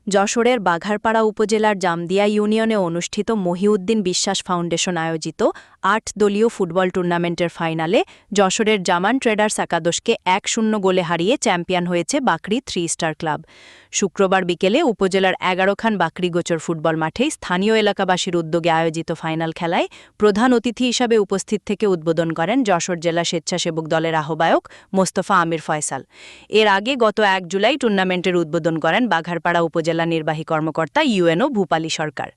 যশোরের বাঘারপাড়া উপজেলার জামদিয়া ইউনিয়নে অনুষ্ঠিত মহিউদ্দিন বিশ্বাস ফাউন্ডেশন আয়োজিত ৮ দলীয় ফুটবল টুর্নামেন্টের ফাইনালে যশোরের জামান ট্রেডার্স একাদশকে ১-০ গোলে হারিয়ে চ্যাম্পিয়ন হয়েছে বাকরি 3 স্টার ক্লাব। শুক্রবার বিকেলে উপজেলার ১১খান বাকরিগোচর ফুটবল মাঠে স্থানীয় এলাকাবাসীর উদ্যোগে আয়োজিত ফাইনাল খেলায় প্রধান অতিথি হিসাবে উপস্থিত থেকে উদ্বোধন করেন যশোর জেলা স্বেচ্ছাসেবক দলের আহ্বায়ক মোস্তফা আমির ফয়সাল। এর আগে গত ১ জুলাই টুর্নামেন্টের উদ্বোধন করেন বাঘারপাড়া উপজেলা নির্বাহী কর্মকর্তা ইউএনও ভূপালী সরকার।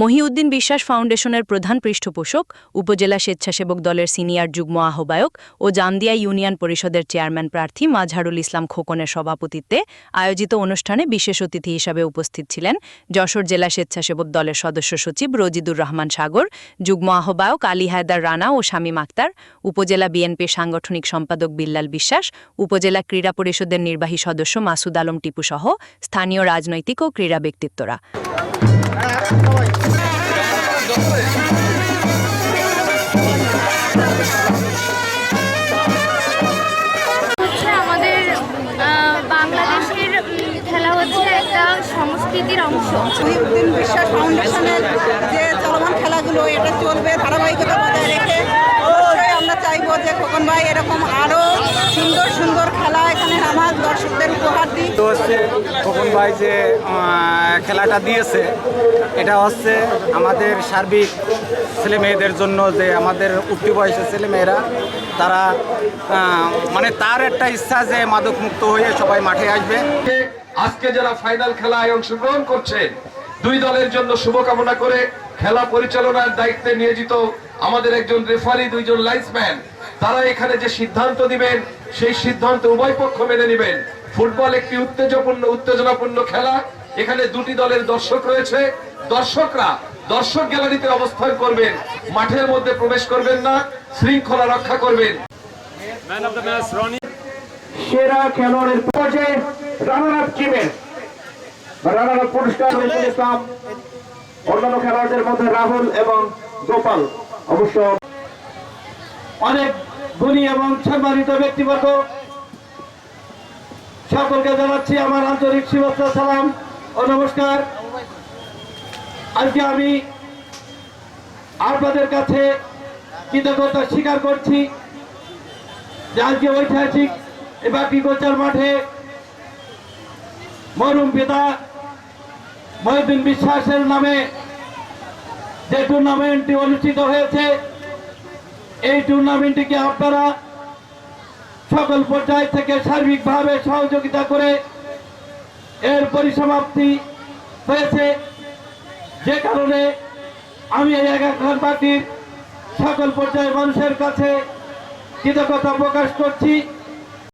মহিউদ্দিন বিশ্বাস ফাউন্ডেশনের প্রধান পৃষ্ঠপোষক, উপজেলা স্বেচ্ছাসেবক দলের সিনিয়র যুগ্ম আহ্বায়ক ও জামদিয়া ইউনিয়ন পরিষদের চেয়ারম্যান প্রার্থী মাজহারুল ইসলাম খোকনের সভাপতিত্বে আয়োজিত অনুষ্ঠানে বিশেষ অতিথি হিসাবে উপস্থিত ছিলেন যশোর জেলা স্বেচ্ছাসেবক দলের সদস্য সচিব রজিদুর রহমান সাগর, যুগ্ম আহ্বায়ক আলী হায়দার রানা ও শামীম আক্তার, উপজেলা বিএনপির সাংগঠনিক সম্পাদক বিল্লাল বিশ্বাস, উপজেলা ক্রীড়া পরিষদের নির্বাহী সদস্য মাসুদ আলম টিপু সহ স্থানীয় রাজনৈতিক ও ক্রীড়া ব্যক্তিত্বরা। আমাদের বাংলাদেশের খেলা হচ্ছে একটা সংস্কৃতির অংশ। মহিউদ্দিন বিশ্বাস ফাউন্ডেশনের যে চলমান খেলাগুলো এটা চলবে ধারাবাহিকতা বজায় রেখে। অবশ্যই আমরা চাইবো যে খোকন ভাই এরকম আরও সুন্দর সুন্দর খেলা এখানে আমার দর্শকদের উপহার দিই। তো হচ্ছে খোকন ভাই যে খেলাটা দিয়েছে এটা হচ্ছে আমাদের সার্বিক ছেলে মেয়েদের জন্য, যে আমাদের উঠতি বয়সের ছেলে মেয়েরা তারা মানে তার একটা ইচ্ছা যে মাদক মুক্ত হয়ে সবাই মাঠে আসবে। আজকে যারা ফাইনাল খেলায় অংশগ্রহণ করছে দুই দলের জন্য শুভকামনা করে খেলা পরিচালনার দায়িত্বে নিয়োজিত আমাদের একজন রেফারি, দুইজন লাইন্সম্যান, তারা এখানে যে সিদ্ধান্ত দিবেন সেই সিদ্ধান্ত উভয় পক্ষ মেনে নেবেন। ফুটবল একটি উত্তেজনাপূর্ণ খেলা। এখানে দুটি দলের দর্শক রয়েছে। দর্শকরা দর্শক গ্যালারিতে অবস্থান করবেন, মাঠের মধ্যে প্রবেশ করবেন না, শৃঙ্খলা রক্ষা করবেন। Man of the match Roni. সেরা খেলোয়াড়ের পর্যায়ে রানার আপ টিমের রানার আপ পুরস্কার ইসলাম, অন্যান্য খেলোয়াড়দের মধ্যে রাহুল এবং গোপাল। অবশ্য অনেক গুণী এবং সম্মানিত ব্যক্তিবর্গ, সকলকে জানাচ্ছি আমার আন্তরিক শুভেচ্ছা, সালাম ও নমস্কার। আজকে আমি আপনাদের কাছে কৃতজ্ঞতা স্বীকার করছি যে আজকে ঐতিহাসিক বাকরিগোচর মাঠে মরহুম পিতা মহিউদ্দিন বিশ্বাসের নামে যে টুর্নামেন্টটি অনুষ্ঠিত হয়েছে, এই টুর্নামেন্টটিকে আপনারা সকল পর্যায় থেকে সার্বিকভাবে সহযোগিতা করে এর পরিসমাপ্তি হয়েছে, যে কারণে আমি এই এলাকার বাকরির সকল পর্যায়ের মানুষের কাছে কৃতজ্ঞতা প্রকাশ করছি।